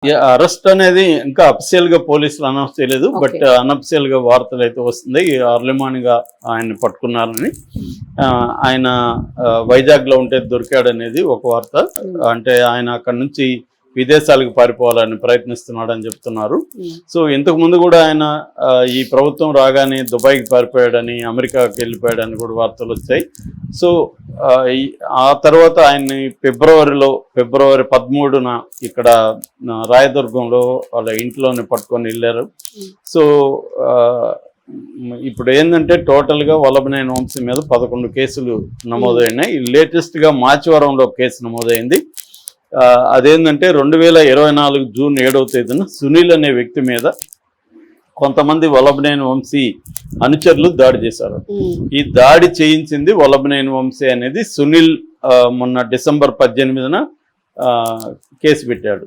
Arrest అనేది ఇంకా official గా పోలీసులు అనౌన్స్ చేయలేదు. బట్ అన్అఫిషియల్ గా వార్తలు అయితే వస్తుంది అర్లీ మార్నింగ్ ఆయన పట్టుకున్నారని. ఆయన వైజాగ్ లో ఉంటే దొరికాడు అనేది ఒక వార్త. అంటే ఆయన అక్కడ నుంచి విదేశాలకు పారిపోవాలని ప్రయత్నిస్తున్నాడని చెప్తున్నారు. సో ఇంతకు ముందు కూడా ఆయన ఈ ప్రభుత్వం రాగానే దుబాయ్కి పారిపోయాడని, అమెరికాకి వెళ్ళిపోయాడని కూడా వార్తలు వచ్చాయి. సో ఆ తర్వాత ఆయన్ని ఫిబ్రవరి 13న ఇక్కడ రాయదుర్గంలో వాళ్ళ ఇంట్లోనే పట్టుకొని వెళ్ళారు. సో ఇప్పుడు ఏంటంటే టోటల్గా వల్లభనేని వంశీ మీద 11 కేసులు నమోదైనాయి. లేటెస్ట్గా మాచివరంలో కేసు నమోదైంది. అదేంటంటే 2024 జూన్ 7వ తేదీన సునీల్ అనే వ్యక్తి మీద కొంతమంది వల్లభనేని వంశీ అనుచరులు దాడి చేశారు. ఈ దాడి చేయించింది వల్లభనేని వంశీ అనేది సునీల్ మొన్న డిసెంబర్ 18న కేసు పెట్టాడు.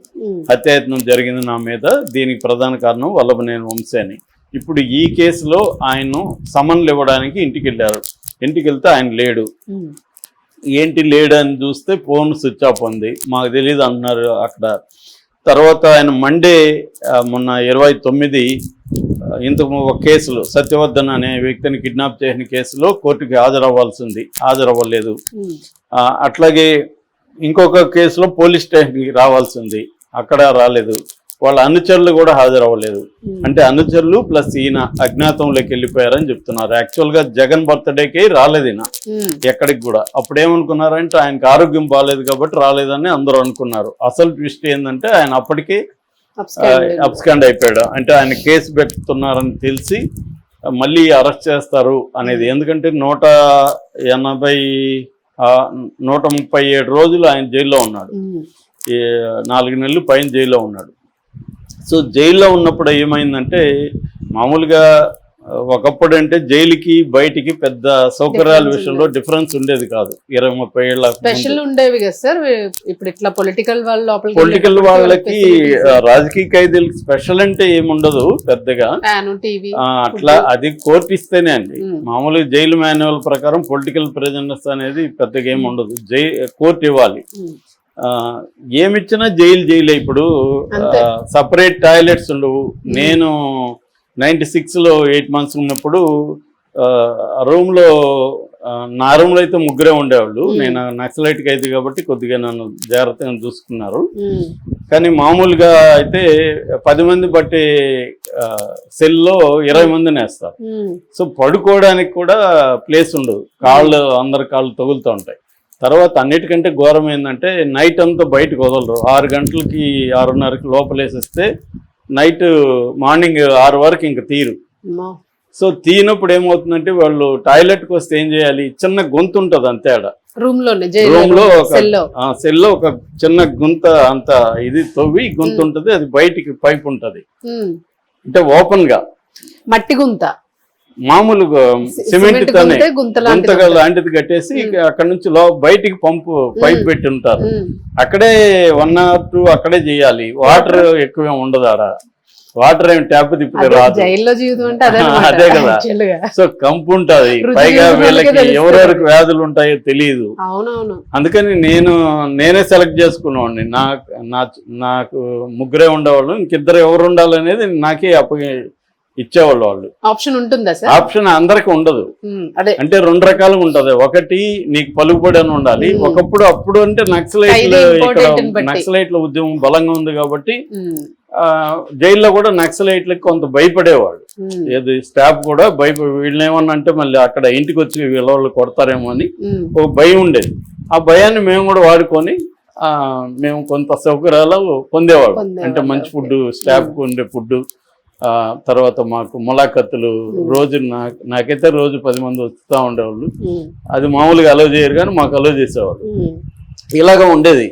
హత్యాయత్నం జరిగింది నా మీద, దీనికి ప్రధాన కారణం వల్లభనేని వంశీ అని. ఇప్పుడు ఈ కేసులో ఆయన్ను సమన్లు ఇవ్వడానికి ఇంటికి వెళ్ళారు. ఇంటికి వెళ్తే ఆయన లేడు. ఏంటి లేడని చూస్తే ఫోన్ స్విచ్ ఆఫ్ ఉంది, మాకు తెలియదు అంటున్నారు అక్కడ. తర్వాత ఆయన మండే మొన్న 29 ఇంతకు ఒక కేసులో సత్యవర్ధన్ అనే వ్యక్తిని కిడ్నాప్ చేసిన కేసులో కోర్టుకి హాజరవ్వలేదు. అట్లాగే ఇంకొక కేసులో పోలీస్ స్టేషన్కి రావాల్సింది, అక్కడ రాలేదు. వాళ్ళ అనుచరులు కూడా హాజరవ్వలేదు. అంటే అనుచరులు ప్లస్ ఈయన అజ్ఞాతంలోకి వెళ్ళిపోయారని చెప్తున్నారు. యాక్చువల్గా జగన్ బర్త్డేకి రాలేదు ఈయన ఎక్కడికి కూడా. అప్పుడేమనుకున్నారంటే ఆయనకు ఆరోగ్యం బాగాలేదు కాబట్టి రాలేదని అందరూ అనుకున్నారు. అసలు ట్విస్ట్ ఏంటంటే ఆయన అప్పటికే అబ్స్కాండ్ అయిపోయాడు. అంటే ఆయన కేసు పెడుతున్నారని తెలిసి మళ్ళీ అరెస్ట్ చేస్తారు అనేది. ఎందుకంటే 137 రోజులు ఆయన జైల్లో ఉన్నాడు. 4 నెలలు పైన జైల్లో ఉన్నాడు. సో జైల్లో ఉన్నప్పుడు ఏమైందంటే మామూలుగా ఒకప్పుడు అంటే జైలుకి బయటికి పెద్ద సౌకర్యాల విషయంలో డిఫరెన్స్ ఉండేది కాదు. 20-30 ఏళ్ళ స్పెషల్ ఉండేవి కదా సార్. ఇప్పుడు ఇట్లా పొలిటికల్ వాళ్ళకి రాజకీయ ఖైదీలకి స్పెషల్ అంటే ఏముండదు పెద్దగా. అట్లా అది కోర్టు ఇస్తేనే అండి. మామూలుగా జైలు మాన్యువల్ ప్రకారం పొలిటికల్ ప్రిజనర్స్ అనేది పెద్దగా ఏమి ఉండదు, కోర్టు ఇవ్వాలి. ఏమిచ్చినా జైలే. ఇప్పుడు సపరేట్ టాయిలెట్స్ ఉండవు. నేను 96లో 8 months ఉన్నప్పుడు నా రూమ్లో అయితే 3 ఉండేవాళ్ళు. నేను నక్సలైట్కి అయితే కాబట్టి కొద్దిగా నన్ను జాగ్రత్తగా చూసుకున్నారు. కానీ మామూలుగా అయితే 10 మంది బట్టి సెల్లో 20 మందిని వేస్తారు. సో పడుకోవడానికి కూడా ప్లేస్ ఉండదు, అందరి కాళ్ళు తగులుతూ ఉంటాయి. తర్వాత అన్నిటికంటే ఘోరం ఏంటంటే నైట్ అంతా బయటకు వదలరు. 6 గంటలకి 6:30కి లోపలేసేస్తే నైట్ మార్నింగ్ 6 వరకు ఇంక తీరు. సో తీనప్పుడు ఏమవుతుందంటే వాళ్ళు టాయిలెట్కి వస్తే ఏం చేయాలి, చిన్న గొంతు ఉంటుంది అంతే. ఆడ రూమ్లో సెల్లో ఒక చిన్న గుంత అంత ఇది తవ్వి గొంతు ఉంటుంది, అది బయటికి పైప్ ఉంటుంది. అంటే ఓపెన్ గా మట్టి గుంత, మామూలుగా సిమెంట్ తోనే గుంతగా లాంటిది కట్టేసి అక్కడ నుంచి బయటికి పైప్ పెట్టి ఉంటారు. అక్కడే 1 or 2 అక్కడే చేయాలి. వాటర్ ఎక్కువ ఉండదు ఆడ. వాటర్ ఏమి ట్యాప్ తిప్పితే రాదు. అదే కదా. సో కంపు ఉంటది. పైగా వీళ్ళకి ఎవరెవరికి వ్యాధులు ఉంటాయో తెలియదు. అందుకని నేనే సెలెక్ట్ చేసుకున్నాండి. నాకు 3 ఉండేవాళ్ళు, ఇంకిద్దరు ఎవరు ఉండాలనేది నాకే ఇచ్చేవాళ్ళు. వాళ్ళు ఆప్షన్ ఉంటుందా సార్? ఆప్షన్ అందరికి ఉండదు. అంటే 2 రకాలుగా ఉంటది. ఒకటి నీకు పలుకుబడి అని ఉండాలి. అప్పుడు అంటే నక్సలైట్ల ఉద్యమం బలంగా ఉంది కాబట్టి జైల్లో కూడా నక్సలైట్లకి కొంత భయపడేవాడు. ఏది స్టాఫ్ కూడా వీళ్ళని ఏమన్నా అంటే మళ్ళీ అక్కడ ఇంటికి వచ్చి వీళ్ళు కొడతారేమో అని ఒక భయం ఉండేది. ఆ భయాన్ని మేము కూడా వాడుకొని మేము కొంత సౌకర్యాలు పొందేవాడు. అంటే మంచి ఫుడ్, స్టాఫ్కి ఉండే ఫుడ్, తర్వాత మాకు ములాఖతులు రోజు నాకైతే రోజు 10 మంది వస్తూ ఉండేవాళ్ళు. అది మామూలుగా అలౌ చేయరు కానీ మాకు అలౌ చేసేవాళ్ళు. ఇలాగా ఉండేది.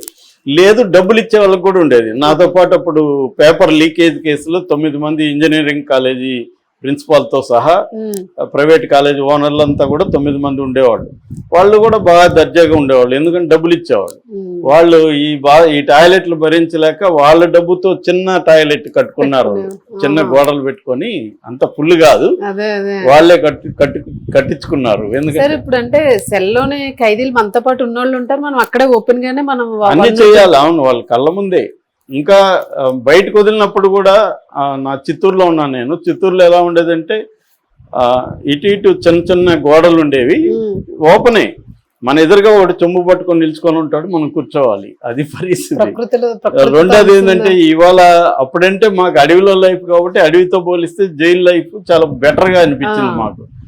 లేదు డబ్బులు ఇచ్చే వాళ్ళకి కూడా ఉండేది. నాతో పాటు అప్పుడు పేపర్ లీకేజ్ కేసులో 9 మంది ఇంజనీరింగ్ కాలేజీ ప్రిన్సిపాల్తో సహా ప్రైవేట్ కాలేజీ ఓనర్లంతా కూడా 9 మంది ఉండేవాళ్ళు. వాళ్ళు కూడా బాగా దర్జాగా ఉండేవాళ్ళు, ఎందుకంటే డబ్బులు ఇచ్చేవాళ్ళు. వాళ్ళు ఈ టాయిలెట్లు భరించలేక వాళ్ళ డబ్బుతో చిన్న టాయిలెట్ కట్టుకున్నారు. చిన్న గోడలు పెట్టుకొని, అంత ఫుల్ కాదు, వాళ్ళే కట్టించుకున్నారు. ఎందుకంటే ఇప్పుడు అంటే సెల్లోనే ఖైదీలు మనతో పాటు ఉన్నోళ్ళు ఉంటారు, మనం అక్కడే ఓపెన్ గానే మనం అన్ని చేయాలి. అవును, వాళ్ళ కళ్ళ ముందే ఇంకా బయటకు వదిలినప్పుడు కూడా నా చిత్తూరులో ఉన్నాను నేను. చిత్తూరులో ఎలా ఉండేదంటే ఇటు ఇటు చిన్న చిన్న గోడలు ఉండేవి, ఓపెనే. మన ఎదురుగా ఒకటి చెంబు పట్టుకొని నిల్చుకొని ఉంటాడు, మనం కూర్చోవాలి. అది పరిస్థితి. రెండోది ఏంటంటే ఇవాళ అప్పుడంటే మాకు అడవిలో లైఫ్ కాబట్టి అడవితో పోలిస్తే జైలు లైఫ్ చాలా బెటర్ గా అనిపించింది మాకు.